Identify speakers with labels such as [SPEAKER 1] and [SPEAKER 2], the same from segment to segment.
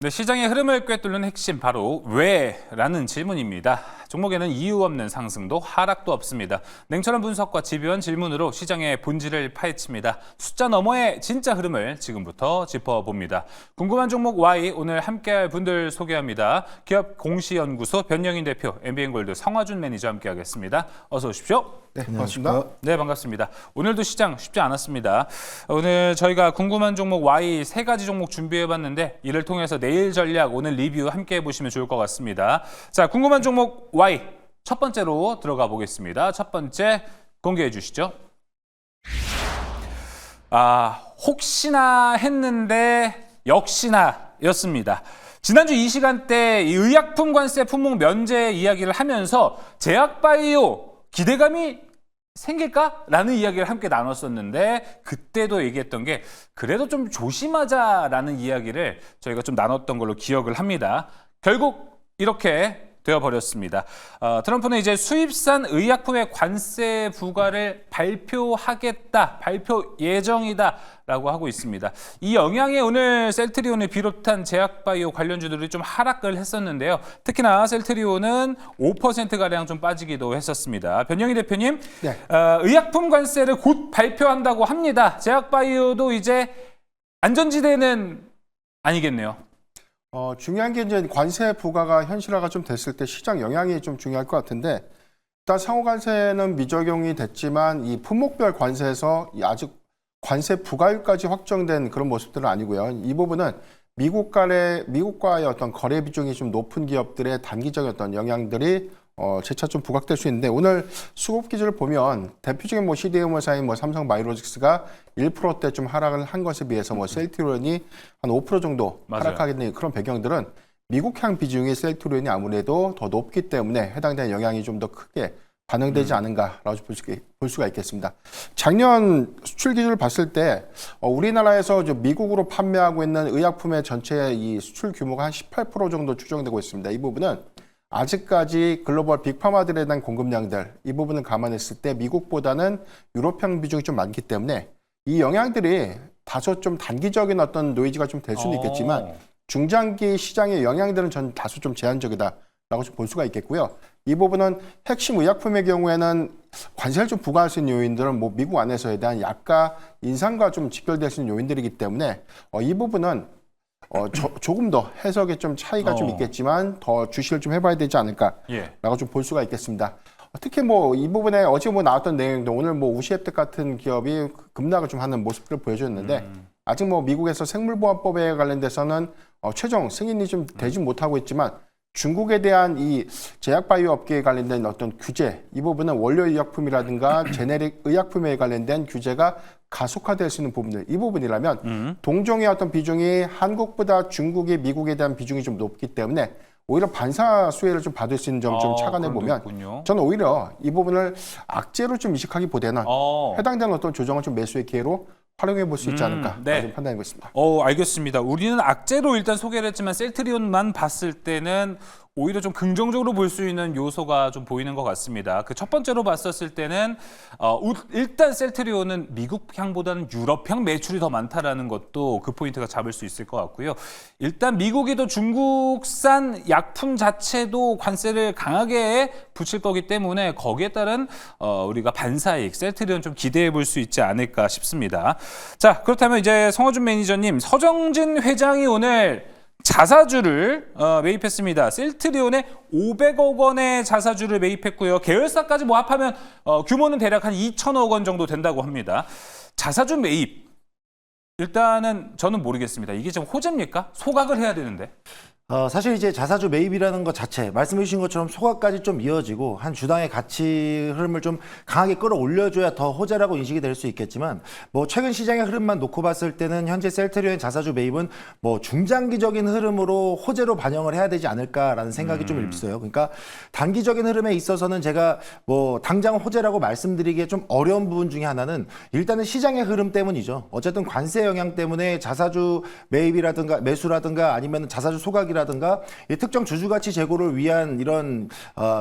[SPEAKER 1] 네, 시장의 흐름을 꿰뚫는 핵심 바로 왜라는 질문입니다. 종목에는 이유 없는 상승도 하락도 없습니다. 냉철한 분석과 집요한 질문으로 시장의 본질을 파헤칩니다. 숫자 너머의 진짜 흐름을 지금부터 짚어봅니다. 궁금한 종목 Y 오늘 함께할 분들 소개합니다. 기업 공시연구소 변영인 대표, MBN골드 성화준 매니저 함께하겠습니다. 어서 오십시오.
[SPEAKER 2] 네, 반갑습니다.
[SPEAKER 1] 네, 반갑습니다. 오늘도 시장 쉽지 않았습니다. 오늘 저희가 궁금한 종목 Y 3가지 종목 준비해봤는데 이를 통해서 내일 전략, 오늘 리뷰 함께 해보시면 좋을 것 같습니다. 자, 궁금한 종목 Y 첫 번째로 들어가 보겠습니다. 첫 번째 공개해 주시죠. 혹시나 했는데 역시나 였습니다. 지난주 이 시간대 이 의약품 관세 품목 면제 이야기를 하면서 제약바이오 기대감이 생길까라는 이야기를 함께 나눴었는데 그때도 얘기했던 게 그래도 좀 조심하자라는 이야기를 저희가 좀 나눴던 걸로 기억을 합니다. 결국 이렇게 되어버렸습니다. 트럼프는 이제 수입산 의약품의 관세 부과를 발표하겠다, 발표 예정이다라고 하고 있습니다. 이 영향에 오늘 셀트리온을 비롯한 제약바이오 관련주들이 좀 하락을 했었는데요. 특히나 셀트리온은 5%가량 좀 빠지기도 했었습니다. 변영희 대표님,
[SPEAKER 2] 네.
[SPEAKER 1] 의약품 관세를 곧 발표한다고 합니다. 제약바이오도 이제 안전지대는 아니겠네요.
[SPEAKER 2] 중요한 게 이제 관세 부과가 현실화가 좀 됐을 때 시장 영향이 좀 중요할 것 같은데 일단 상호 관세는 미적용이 됐지만 이 품목별 관세에서 아직 관세 부과율까지 확정된 그런 모습들은 아니고요. 이 부분은 미국과의 어떤 거래 비중이 좀 높은 기업들의 단기적인 어떤 영향들이 재차 좀 부각될 수 있는데 오늘 수급 기준을 보면 대표적인 CDMO사인 삼성바이오로직스가 1%대 좀 하락을 한 것에 비해서 셀트리온이 한 5% 정도 하락하게 된 그런 배경들은 미국향 비중이 셀트리온이 아무래도 더 높기 때문에 해당되는 영향이 좀 더 크게 반영되지 않은가라고 볼 수가 있겠습니다. 작년 수출 기준을 봤을 때 우리나라에서 미국으로 판매하고 있는 의약품의 전체 이 수출 규모가 한 18% 정도 추정되고 있습니다. 이 부분은 아직까지 글로벌 빅파마들에 대한 공급량들 이 부분을 감안했을 때 미국보다는 유럽향 비중이 좀 많기 때문에 이 영향들이 다소 좀 단기적인 어떤 노이즈가 좀 될 수는 있겠지만 중장기 시장의 영향들은 전 다소 좀 제한적이다라고 좀 볼 수가 있겠고요. 이 부분은 핵심 의약품의 경우에는 관세를 좀 부과할 수 있는 요인들은 미국 안에서에 대한 약가 인상과 좀 직결될 수 있는 요인들이기 때문에 이 부분은 조금 더 해석에 좀 차이가 좀 있겠지만 더 주시를 좀 해봐야 되지 않을까라고 좀 볼 수가 있겠습니다. 특히 이 부분에 어제 나왔던 내용도 오늘 우시앱텍 같은 기업이 급락을 좀 하는 모습들을 보여줬는데 아직 미국에서 생물보안법에 관련돼서는 최종 승인이 좀 되지 못하고 있지만 중국에 대한 이 제약바이오 업계에 관련된 어떤 규제 이 부분은 원료의약품이라든가 제네릭 의약품에 관련된 규제가 가속화될 수 있는 부분들 이 부분이라면 동종의 어떤 비중이 한국보다 중국이 미국에 대한 비중이 좀 높기 때문에 오히려 반사 수혜를 좀 받을 수 있는 점 좀 착안해 보면 저는 오히려 이 부분을 악재로 좀 이식하기보다는 해당되는 어떤 조정을 좀 매수의 기회로 활용해 볼 수 있지 않을까 좀 판단하고 있습니다.
[SPEAKER 1] 알겠습니다. 우리는 악재로 일단 소개를 했지만 셀트리온만 봤을 때는 오히려 좀 긍정적으로 볼 수 있는 요소가 좀 보이는 것 같습니다. 그 첫 번째로 봤었을 때는 일단 셀트리온은 미국향보다는 유럽향 매출이 더 많다라는 것도 그 포인트가 잡을 수 있을 것 같고요. 일단 미국이 또 중국산 약품 자체도 관세를 강하게 붙일 거기 때문에 거기에 따른 우리가 반사이익 셀트리온 좀 기대해 볼 수 있지 않을까 싶습니다. 자, 그렇다면 이제 성화준 매니저님, 서정진 회장이 오늘 자사주를 매입했습니다. 셀트리온에 500억 원의 자사주를 매입했고요. 계열사까지 합하면 규모는 대략 한 2천억 원 정도 된다고 합니다. 자사주 매입, 일단은 저는 모르겠습니다. 이게 좀 호재입니까? 소각을 해야 되는데.
[SPEAKER 3] 사실 이제 자사주 매입이라는 것 자체 말씀해 주신 것처럼 소각까지 좀 이어지고 한 주당의 가치 흐름을 좀 강하게 끌어올려줘야 더 호재라고 인식이 될 수 있겠지만 최근 시장의 흐름만 놓고 봤을 때는 현재 셀트리온의 자사주 매입은 중장기적인 흐름으로 호재로 반영을 해야 되지 않을까라는 생각이 좀 있어요. 그러니까 단기적인 흐름에 있어서는 제가 당장 호재라고 말씀드리기에 좀 어려운 부분 중에 하나는 일단은 시장의 흐름 때문이죠. 어쨌든 관세 영향 때문에 자사주 매입이라든가 매수라든가 아니면 자사주 소각이 파악이라든가 이 특정 주주 가치 제고를 위한 이런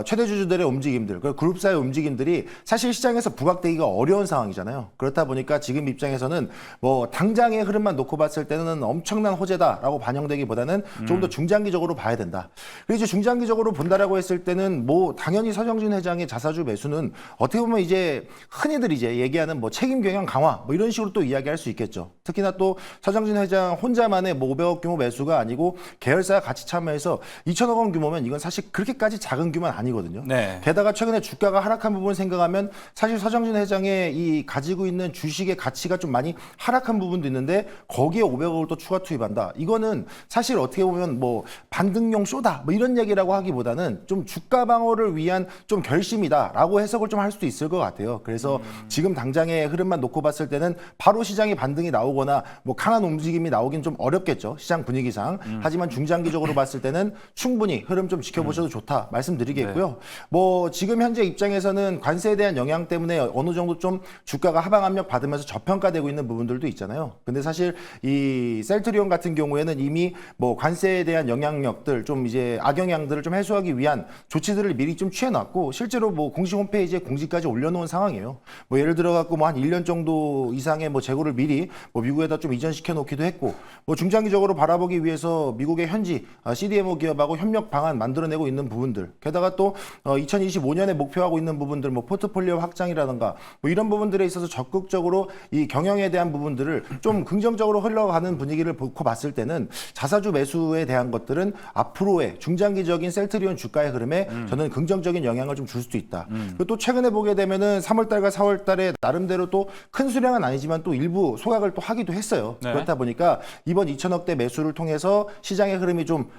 [SPEAKER 3] 최대 주주들의 움직임들, 그 그룹사의 움직임들이 사실 시장에서 부각되기가 어려운 상황이잖아요. 그렇다 보니까 지금 입장에서는 뭐 당장의 흐름만 놓고 봤을 때는 엄청난 호재다라고 반영되기보다는 조금 더 중장기적으로 봐야 된다. 그리고 이제 중장기적으로 본다라고 했을 때는 뭐 당연히 서정진 회장의 자사주 매수는 어떻게 보면 이제 흔히들 이제 얘기하는 뭐 책임 경영 강화 뭐 이런 식으로 또 이야기할 수 있겠죠. 특히나 또 서정진 회장 혼자만의 뭐 500억 규모 매수가 아니고 계열사가 같이 참여해서 2천억 원 규모면 이건 사실 그렇게까지 작은 규모는 아니거든요.
[SPEAKER 1] 네.
[SPEAKER 3] 게다가 최근에 주가가 하락한 부분을 생각하면 사실 서정진 회장의 이 가지고 있는 주식의 가치가 좀 많이 하락한 부분도 있는데 거기에 500억을 또 추가 투입한다. 이거는 사실 어떻게 보면 뭐 반등용 쇼다 뭐 이런 얘기라고 하기보다는 좀 주가 방어를 위한 좀 결심이다라고 해석을 좀 할 수도 있을 것 같아요. 그래서 지금 당장의 흐름만 놓고 봤을 때는 바로 시장이 반등이 나오거나 뭐 강한 움직임이 나오긴 좀 어렵겠죠. 시장 분위기상. 하지만 중장기적으로 봤을 때는 충분히 흐름 좀 지켜보셔도 좋다 말씀드리겠고요.
[SPEAKER 1] 네.
[SPEAKER 3] 뭐 지금 현재 입장에서는 관세에 대한 영향 때문에 어느 정도 좀 주가가 하방 압력 받으면서 저평가되고 있는 부분들도 있잖아요. 근데 사실 이 셀트리온 같은 경우에는 이미 뭐 관세에 대한 영향력들 좀 이제 악영향들을 좀 해소하기 위한 조치들을 미리 좀 취해놨고 실제로 뭐 공식 홈페이지에 공지까지 올려놓은 상황이에요. 뭐 예를 들어 갖고 뭐 한 1년 정도 이상의 뭐 재고를 미리 뭐 미국에다 좀 이전시켜 놓기도 했고 뭐 중장기적으로 바라보기 위해서 미국의 현지 CDMO 기업하고 협력 방안 만들어내고 있는 부분들 게다가 또 2025년에 목표하고 있는 부분들 뭐 포트폴리오 확장이라든가 뭐 이런 부분들에 있어서 적극적으로 이 경영에 대한 부분들을 좀 긍정적으로 흘러가는 분위기를 보고 봤을 때는 자사주 매수에 대한 것들은 앞으로의 중장기적인 셀트리온 주가의 흐름에 저는 긍정적인 영향을 좀 줄 수도 있다. 그리고 또 최근에 보게 되면은 3월달과 4월달에 나름대로 또 큰 수량은 아니지만 또 일부 소각을 또 하기도 했어요.
[SPEAKER 1] 네.
[SPEAKER 3] 그렇다 보니까 이번 2천억대 매수를 통해서 시장의 흐름이 좀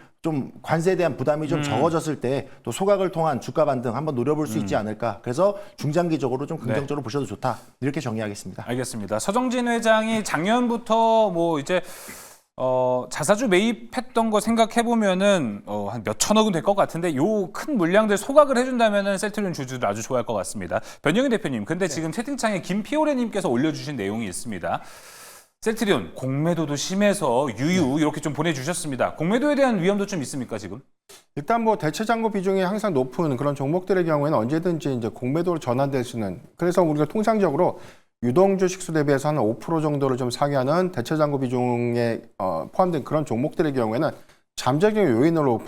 [SPEAKER 3] 관세에 대한 부담이 좀 적어졌을 때 또 소각을 통한 주가 반등 한번 노려볼 수 있지 않을까. 그래서 중장기적으로 좀 긍정적으로 보셔도 좋다. 이렇게 정리하겠습니다.
[SPEAKER 1] 알겠습니다. 서정진 회장이 작년부터 뭐 이제 자사주 매입했던 거 생각해 보면은 한 몇 천억은 될 것 같은데 요 큰 물량들 소각을 해준다면은 셀트리온 주주들 아주 좋아할 것 같습니다. 변영희 대표님, 근데 지금 채팅창에 김피오레님께서 올려주신 내용이 있습니다. 셀트리온 공매도도 심해서 유유 이렇게 좀 보내주셨습니다. 공매도에 대한 위험도 좀 있습니까 지금?
[SPEAKER 2] 일단 뭐 대체 잔고 비중이 항상 높은 그런 종목들의 경우에는 언제든지 이제 공매도로 전환될 수 있는 그래서 우리가 통상적으로 유동주 식수 대비해서 한 5% 정도를 좀 상회하는 대체 잔고 비중에 포함된 그런 종목들의 경우에는 잠재적 요인으로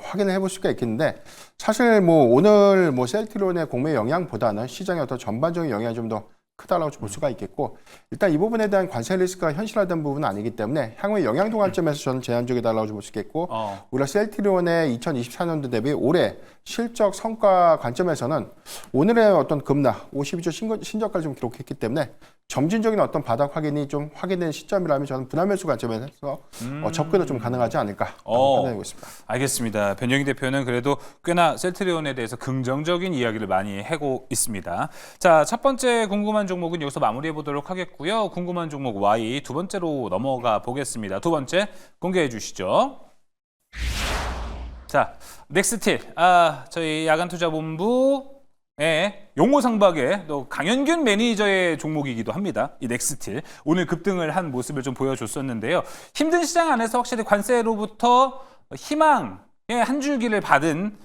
[SPEAKER 2] 확인을 해볼 수가 있겠는데 사실 뭐 오늘 뭐 셀트리온의 공매 영향보다는 시장의 어떤 전반적인 영향이 좀 더 크다라고 볼 수가 있겠고 일단 이 부분에 대한 관세 리스크가 현실화된 부분은 아니기 때문에 향후의 영향도 관점에서 저는 제한적이다라고 볼 수 있겠고 우리가 셀트리온의 2024년도 대비 올해 실적 성과 관점에서는 오늘의 어떤 급락 52조 신저가를 좀 기록했기 때문에 점진적인 어떤 바닥 확인이 좀 확인된 시점이라면 저는 분할 매수 관점에서 접근도 좀 가능하지 않을까 판단하고 있습니다.
[SPEAKER 1] 알겠습니다. 변영희 대표는 그래도 꽤나 셀트리온에 대해서 긍정적인 이야기를 많이 하고 있습니다. 자, 첫 번째 궁금한 종목은 여기서 마무리해 보도록 하겠고요. 궁금한 종목 Y 두 번째로 넘어가 보겠습니다. 두 번째 공개해 주시죠. 자, 넥스틸. 저희 야간투자본부 용호상박의 또 강현균 매니저의 종목이기도 합니다. 이 넥스틸. 오늘 급등을 한 모습을 좀 보여줬었는데요. 힘든 시장 안에서 확실히 관세로부터 희망의 한 줄기를 받은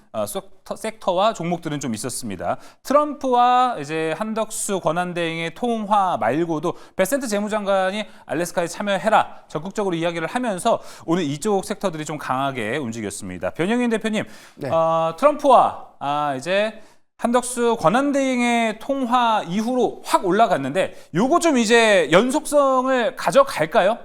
[SPEAKER 1] 섹터와 종목들은 좀 있었습니다. 트럼프와 이제 한덕수 권한대행의 통화 말고도 베센트 재무장관이 알래스카에 참여해라 적극적으로 이야기를 하면서 오늘 이쪽 섹터들이 좀 강하게 움직였습니다. 변영인 대표님,
[SPEAKER 2] 네.
[SPEAKER 1] 트럼프와 이제 한덕수 권한대행의 통화 이후로 확 올라갔는데 요거 좀 이제 연속성을 가져갈까요?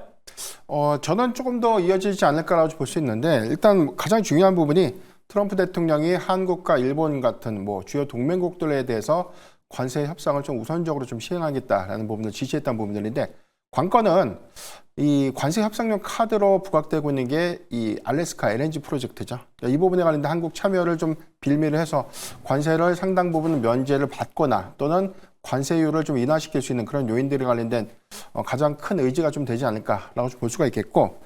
[SPEAKER 2] 저는 조금 더 이어지지 않을까라고 볼 수 있는데 일단 가장 중요한 부분이 트럼프 대통령이 한국과 일본 같은 뭐 주요 동맹국들에 대해서 관세 협상을 좀 우선적으로 좀 시행하겠다라는 부분을 지시했던 부분들인데 관건은 이 관세 협상용 카드로 부각되고 있는 게 이 알래스카 LNG 프로젝트죠. 이 부분에 관련된 한국 참여를 좀 빌미를 해서 관세를 상당 부분 면제를 받거나 또는 관세율을 좀 인하시킬 수 있는 그런 요인들에 관련된 가장 큰 의지가 좀 되지 않을까라고 볼 수가 있겠고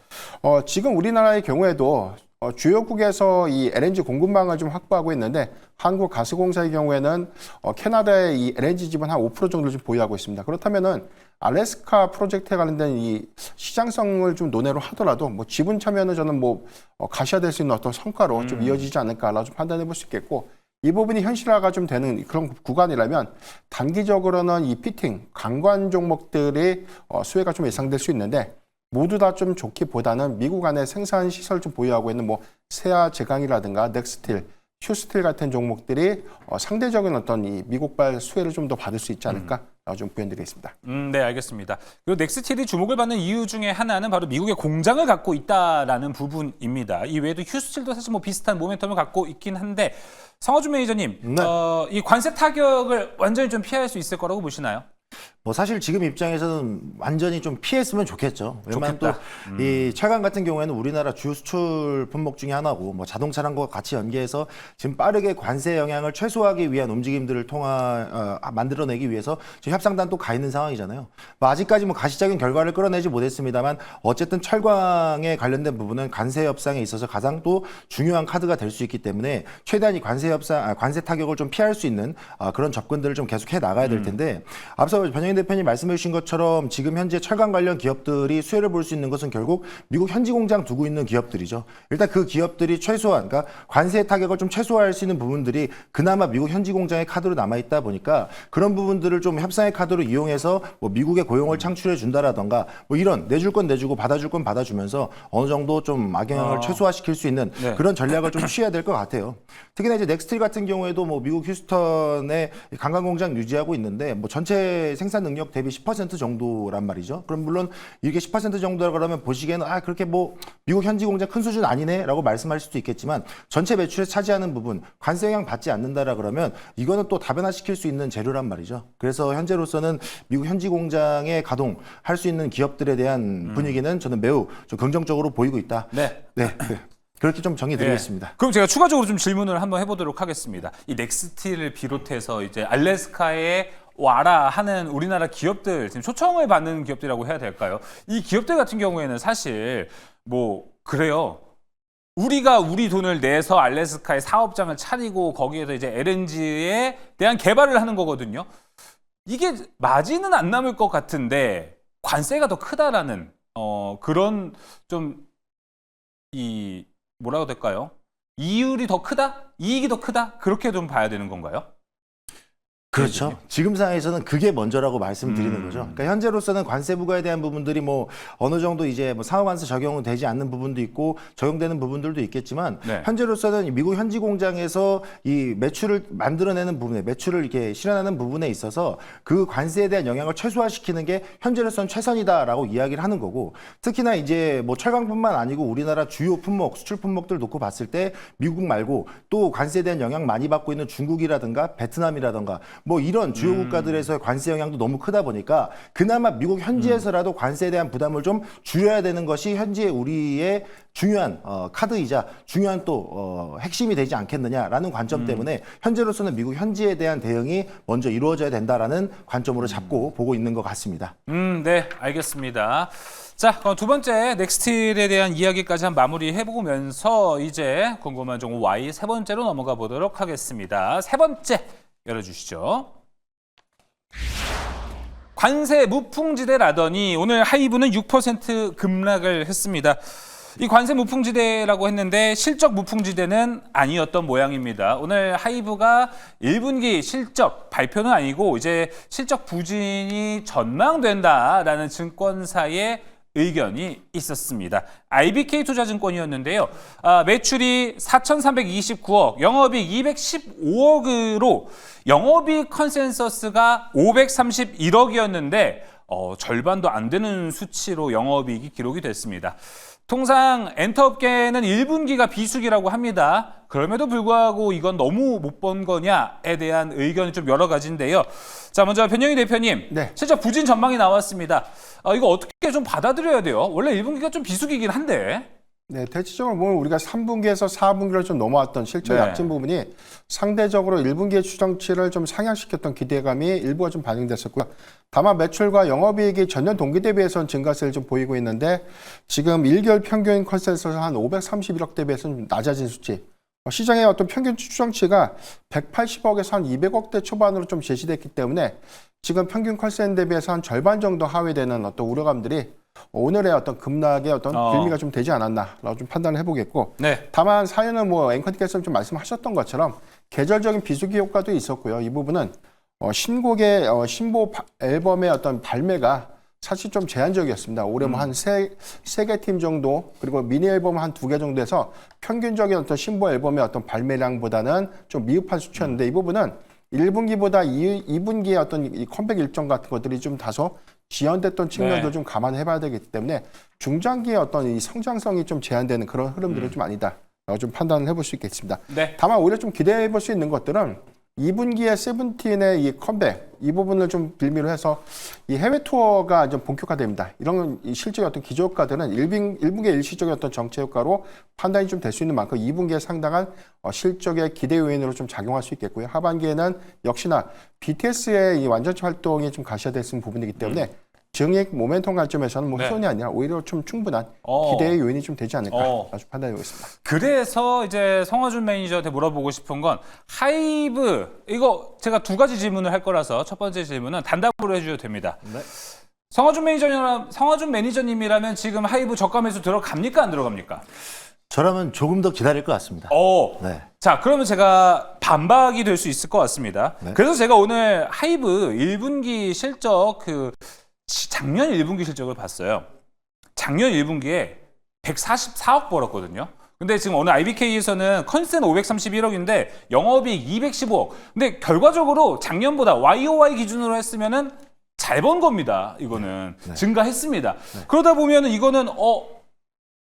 [SPEAKER 2] 지금 우리나라의 경우에도 주요국에서 이 LNG 공급망을 좀 확보하고 있는데 한국가스공사의 경우에는 캐나다의 이 LNG 지분 한 5% 정도를 좀 보유하고 있습니다. 그렇다면은 알래스카 프로젝트에 관련된 이 시장성을 좀 논의로 하더라도 뭐 지분 참여는 저는 뭐 가시화될 수 있는 어떤 성과로 좀 이어지지 않을까라고 좀 판단해 볼 수 있겠고, 이 부분이 현실화가 좀 되는 그런 구간이라면 단기적으로는 이 피팅, 관광 종목들이 수혜가 좀 예상될 수 있는데, 모두 다 좀 좋기보다는 미국 안에 생산 시설 좀 보유하고 있는 뭐 세아 제강이라든가 넥스틸, 휴스틸 같은 종목들이 상대적인 어떤 이 미국발 수혜를 좀 더 받을 수 있지 않을까라고 좀 부연드리겠습니다.
[SPEAKER 1] 네, 알겠습니다. 그리고 넥스틸이 주목을 받는 이유 중에 하나는 바로 미국의 공장을 갖고 있다라는 부분입니다. 이 외에도 휴스틸도 사실 뭐 비슷한 모멘텀을 갖고 있긴 한데, 성화준 매니저님,
[SPEAKER 3] 네.
[SPEAKER 1] 이 관세 타격을 완전히 좀 피할 수 있을 거라고 보시나요?
[SPEAKER 3] 뭐 사실 지금 입장에서는 완전히 좀 피했으면 좋겠죠. 왜냐면 또 이 철강 같은 경우에는 우리나라 주요 수출 품목 중에 하나고, 뭐 자동차랑 과 같이 연계해서 지금 빠르게 관세 영향을 최소화하기 위한 움직임들을 만들어내기 위해서 지금 협상단 또 가 있는 상황이잖아요. 뭐 아직까지 뭐 가시적인 결과를 끌어내지 못했습니다만 어쨌든 철강에 관련된 부분은 관세 협상에 있어서 가장 또 중요한 카드가 될 수 있기 때문에 최대한 이 관세 타격을 좀 피할 수 있는 그런 접근들을 좀 계속해 나가야 될 텐데, 앞서 변영인 대표님 말씀해 주신 것처럼 지금 현재 철강 관련 기업들이 수혜를 볼 수 있는 것은 결국 미국 현지 공장 두고 있는 기업들이죠. 일단 그 기업들이 최소한, 그러니까 관세 타격을 좀 최소화할 수 있는 부분들이 그나마 미국 현지 공장의 카드로 남아 있다 보니까 그런 부분들을 좀 협상의 카드로 이용해서 뭐 미국의 고용을 창출해 준다라던가 뭐 이런 내줄 건 내주고 받아줄 건 받아주면서 어느 정도 좀 악영향을 최소화시킬 수 있는
[SPEAKER 1] 네.
[SPEAKER 3] 그런 전략을 좀 취해야 될 것 같아요. 특히나 이제 넥스틸 같은 경우에도 뭐 미국 휴스턴에 관광 공장 유지하고 있는데 뭐 전체 생산 능력 대비 10% 정도란 말이죠. 그럼 물론 이게 10% 정도라 그러면 보시기에는 그렇게 뭐 미국 현지 공장 큰 수준 아니네라고 말씀할 수도 있겠지만, 전체 매출에 차지하는 부분 관세 영향 받지 않는다라 그러면 이거는 또 다변화시킬 수 있는 재료란 말이죠. 그래서 현재로서는 미국 현지 공장에 가동할 수 있는 기업들에 대한 분위기는 저는 매우 좀 긍정적으로 보이고 있다.
[SPEAKER 1] 네.
[SPEAKER 3] 네. 그렇게 좀 정의드리겠습니다.
[SPEAKER 1] 네. 그럼 제가 추가적으로 좀 질문을 한번 해보도록 하겠습니다. 이 넥스틸을 비롯해서 이제 알래스카에 와라 하는 우리나라 기업들, 지금 초청을 받는 기업들이라고 해야 될까요? 이 기업들 같은 경우에는 사실 뭐 그래요. 우리가 우리 돈을 내서 알래스카에 사업장을 차리고 거기에서 이제 LNG에 대한 개발을 하는 거거든요. 이게 마진은 안 남을 것 같은데 관세가 더 크다라는 그런 좀 이 뭐라고 될까요? 이율이 더 크다? 이익이 더 크다? 그렇게 좀 봐야 되는 건가요?
[SPEAKER 3] 그렇죠. 지금 상황에서는 그게 먼저라고 말씀드리는 거죠. 그러니까 현재로서는 관세 부과에 대한 부분들이 뭐 어느 정도 이제 뭐 상호관세 적용은 되지 않는 부분도 있고 적용되는 부분들도 있겠지만,
[SPEAKER 1] 네.
[SPEAKER 3] 현재로서는 미국 현지 공장에서 이 매출을 만들어내는 부분에, 매출을 이렇게 실현하는 부분에 있어서 그 관세에 대한 영향을 최소화시키는 게 현재로서는 최선이다라고 이야기를 하는 거고, 특히나 이제 뭐 철강뿐만 아니고 우리나라 주요 품목, 수출 품목들 놓고 봤을 때 미국 말고 또 관세에 대한 영향 많이 받고 있는 중국이라든가 베트남이라든가 뭐 이런 주요 국가들에서의 관세 영향도 너무 크다 보니까 그나마 미국 현지에서라도 관세에 대한 부담을 좀 줄여야 되는 것이 현재 우리의 중요한 카드이자 중요한 또 핵심이 되지 않겠느냐라는 관점 때문에 현재로서는 미국 현지에 대한 대응이 먼저 이루어져야 된다라는 관점으로 잡고 보고 있는 것 같습니다.
[SPEAKER 1] 네, 알겠습니다. 자, 그럼 두 번째 넥스틸에 대한 이야기까지 한 마무리 해보면서 이제 궁금한 종목 Y 세 번째로 넘어가 보도록 하겠습니다. 세 번째 열어주시죠. 관세 무풍지대라더니 오늘 하이브는 6% 급락을 했습니다. 이 관세 무풍지대라고 했는데 실적 무풍지대는 아니었던 모양입니다. 오늘 하이브가 1분기 실적 발표는 아니고 이제 실적 부진이 전망된다라는 증권사의 의견이 있었습니다. IBK 투자증권이었는데요. 매출이 4,329억, 영업이익 215억으로 영업이익 컨센서스가 531억이었는데 절반도 안 되는 수치로 영업이익이 기록이 됐습니다. 통상 엔터업계는 1분기가 비수기라고 합니다. 그럼에도 불구하고 이건 너무 못 본 거냐에 대한 의견이 좀 여러 가지인데요. 자, 먼저 변영희 대표님,
[SPEAKER 2] 네.
[SPEAKER 1] 실적 부진 전망이 나왔습니다. 이거 어떻게 좀 받아들여야 돼요? 원래 1분기가 좀 비수기긴 한데.
[SPEAKER 2] 네, 대체적으로 보면 우리가 3분기에서 4분기를 좀 넘어왔던 실적
[SPEAKER 1] 네.
[SPEAKER 2] 약진 부분이 상대적으로 1분기의 추정치를 좀 상향시켰던 기대감이 일부가 좀 반영됐었고요. 다만 매출과 영업이익이 전년 동기 대비해서는 증가세를 좀 보이고 있는데 지금 1개월 평균 컨센서스 한 531억 대비해서는 좀 낮아진 수치. 시장의 어떤 평균 추정치가 180억에서 한 200억대 초반으로 좀 제시됐기 때문에 지금 평균 컨센 대비해서 한 절반 정도 하회되는 어떤 우려감들이 오늘의 어떤 급락의 어떤 빌미가 좀 되지 않았나라고 좀 판단을 해보겠고,
[SPEAKER 1] 네.
[SPEAKER 2] 다만 사연은 뭐 앵커님께서 좀 말씀하셨던 것처럼 계절적인 비수기 효과도 있었고요. 이 부분은 신곡의 신보 앨범의 어떤 발매가 사실 좀 제한적이었습니다. 올해 뭐 한 세 개 팀 정도, 그리고 미니 앨범 한 2개 정도에서 평균적인 어떤 신보 앨범의 어떤 발매량보다는 좀 미흡한 수치였는데, 이 부분은 1분기보다 2분기의 어떤 이 컴백 일정 같은 것들이 좀 다소 지연됐던 측면도
[SPEAKER 1] 네.
[SPEAKER 2] 좀 감안해봐야 되기 때문에 중장기의 어떤 이 성장성이 좀 제한되는 그런 흐름들은 좀 아니다라고 좀 판단을 해볼 수 있겠습니다.
[SPEAKER 1] 네.
[SPEAKER 2] 다만 오히려 좀 기대해볼 수 있는 것들은 2분기에 세븐틴의 이 컴백, 이 부분을 좀 빌미로 해서 이 해외 투어가 좀 본격화됩니다. 이런 이 실적의 어떤 기저효과들은 1분기의 일시적인 어떤 정체 효과로 판단이 좀 될 수 있는 만큼 2분기에 상당한 실적의 기대 요인으로 좀 작용할 수 있겠고요. 하반기에는 역시나 BTS의 이 완전체 활동이 좀 가시화될 수 있는 부분이기 때문에 증액 모멘텀 관점에서는 뭐
[SPEAKER 1] 네.
[SPEAKER 2] 훼손이 아니라 오히려 좀 충분한
[SPEAKER 1] 어.
[SPEAKER 2] 기대의 요인이 좀 되지 않을까 아주 판단해 보겠습니다.
[SPEAKER 1] 그래서 이제 성화준 매니저한테 물어보고 싶은 건 하이브, 이거 제가 두 가지 질문을 할 거라서 첫 번째 질문은 단답으로 해주셔도 됩니다.
[SPEAKER 3] 네.
[SPEAKER 1] 성화준 매니저님이라면 지금 하이브 저가 매수 들어갑니까 안 들어갑니까?
[SPEAKER 3] 저라면 조금 더 기다릴 것 같습니다. 네.
[SPEAKER 1] 자, 그러면 제가 반박이 될 수 있을 것 같습니다.
[SPEAKER 3] 네.
[SPEAKER 1] 그래서 제가 오늘 하이브 1분기 실적 작년 1분기 실적을 봤어요. 작년 1분기에 144억 벌었거든요. 근데 지금 오늘 IBK에서는 컨센 531억인데 영업이익 215억. 근데 결과적으로 작년보다 YOY 기준으로 했으면은 잘 번 겁니다. 이거는 증가했습니다. 그러다 보면은 이거는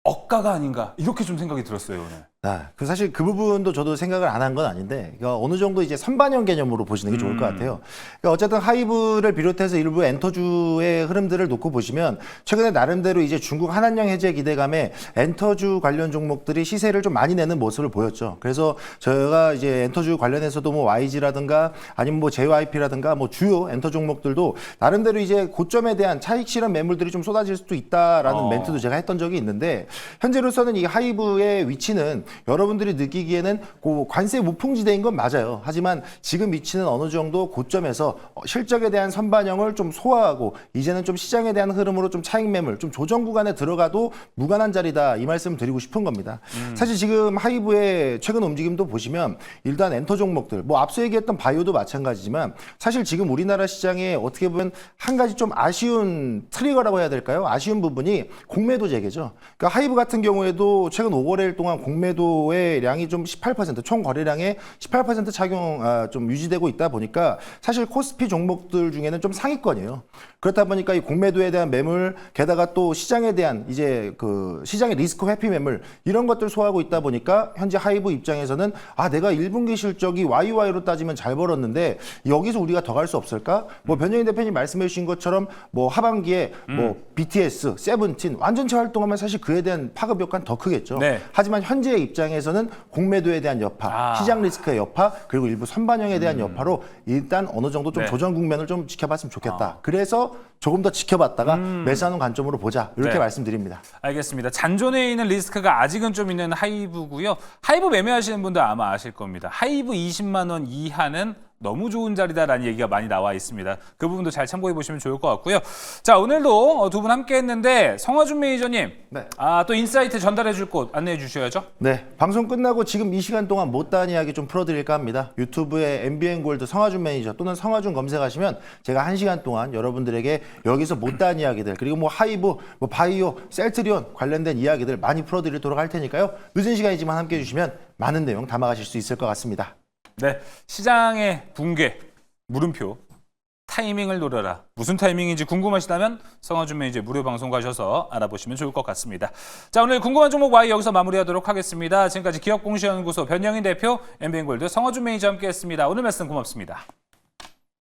[SPEAKER 1] 억가가 아닌가 이렇게 좀 생각이 들었어요 오늘.
[SPEAKER 3] 그 사실 그 부분도 저도 생각을 안 한 건 아닌데, 그러니까 어느 정도 이제 선반영 개념으로 보시는 게 좋을 것 같아요. 그러니까 어쨌든 하이브를 비롯해서 일부 엔터주의 흐름들을 놓고 보시면 최근에 나름대로 이제 중국 한한령 해제 기대감에 엔터주 관련 종목들이 시세를 좀 많이 내는 모습을 보였죠. 그래서 저희가 이제 엔터주 관련해서도 뭐 YG라든가 아니면 뭐 JYP라든가 뭐 주요 엔터 종목들도 나름대로 이제 고점에 대한 차익 실현 매물들이 좀 쏟아질 수도 있다라는 멘트도 제가 했던 적이 있는데, 현재로서는 이 하이브의 위치는 여러분들이 느끼기에는 관세 무풍지대인 건 맞아요. 하지만 지금 위치는 어느 정도 고점에서 실적에 대한 선반영을 좀 소화하고 이제는 좀 시장에 대한 흐름으로 좀 차익 매물, 좀 조정 구간에 들어가도 무관한 자리다, 이 말씀 드리고 싶은 겁니다. 사실 지금 하이브의 최근 움직임도 보시면 일단 엔터 종목들, 뭐 앞서 얘기했던 바이오도 마찬가지지만 사실 지금 우리나라 시장에 어떻게 보면 한 가지 좀 아쉬운 트리거라고 해야 될까요? 아쉬운 부분이 공매도 재개죠. 그러니까 하이브 같은 경우에도 최근 5거래일 동안 공매도의 량이 좀 18%, 총 거래량의 18% 착용 좀 유지되고 있다 보니까 사실 코스피 종목들 중에는 좀 상위권이에요. 그렇다 보니까 이 공매도에 대한 매물, 게다가 또 시장에 대한 이제 그 시장의 리스크 회피 매물, 이런 것들 소화하고 있다 보니까 현재 하이브 입장에서는 내가 1분기 실적이 YY로 따지면 잘 벌었는데 여기서 우리가 더 갈 수 없을까? 뭐 변정인 대표님 말씀해 주신 것처럼 뭐 하반기에 뭐 BTS, 세븐틴 완전체 활동하면 사실 그에 대한 파급 효과는 더 크겠죠.
[SPEAKER 1] 네.
[SPEAKER 3] 하지만 현재의 입장에서는 공매도에 대한 여파, 시장 리스크의 여파, 그리고 일부 선반영에 대한 여파로 일단 어느 정도 좀 조정 국면을 좀 지켜봤으면 좋겠다. 그래서 조금 더 지켜봤다가 매수하는 관점으로 보자, 이렇게
[SPEAKER 1] 네.
[SPEAKER 3] 말씀드립니다.
[SPEAKER 1] 알겠습니다. 잔존에 있는 리스크가 아직은 좀 있는 하이브고요. 하이브 매매하시는 분들 아마 아실 겁니다. 하이브 20만 원 이하는 너무 좋은 자리다라는 얘기가 많이 나와 있습니다. 그 부분도 잘 참고해 보시면 좋을 것 같고요. 자, 오늘도 두 분 함께 했는데 성화준 매니저님,
[SPEAKER 3] 네.
[SPEAKER 1] 또 인사이트 전달해 줄 곳 안내해 주셔야죠.
[SPEAKER 3] 네, 방송 끝나고 지금 이 시간 동안 못다한 이야기 좀 풀어드릴까 합니다. 유튜브에 MBN골드 성화준 매니저 또는 성화준 검색하시면 제가 1시간 동안 여러분들에게 여기서 못다한 이야기들, 그리고 뭐 하이브, 뭐 바이오, 셀트리온 관련된 이야기들 많이 풀어드리도록 할 테니까요. 늦은 시간이지만 함께 해주시면 많은 내용 담아가실 수 있을 것 같습니다.
[SPEAKER 1] 네, 시장의 붕괴, 물음표, 타이밍을 노려라. 무슨 타이밍인지 궁금하시다면 성화준 매니저 무료 방송 가셔서 알아보시면 좋을 것 같습니다. 자, 오늘 궁금한 종목 Y 여기서 마무리하도록 하겠습니다. 지금까지 기업공시연구소 변영인 대표, MBN골드 성화준 매니저 함께했습니다. 오늘 말씀 고맙습니다.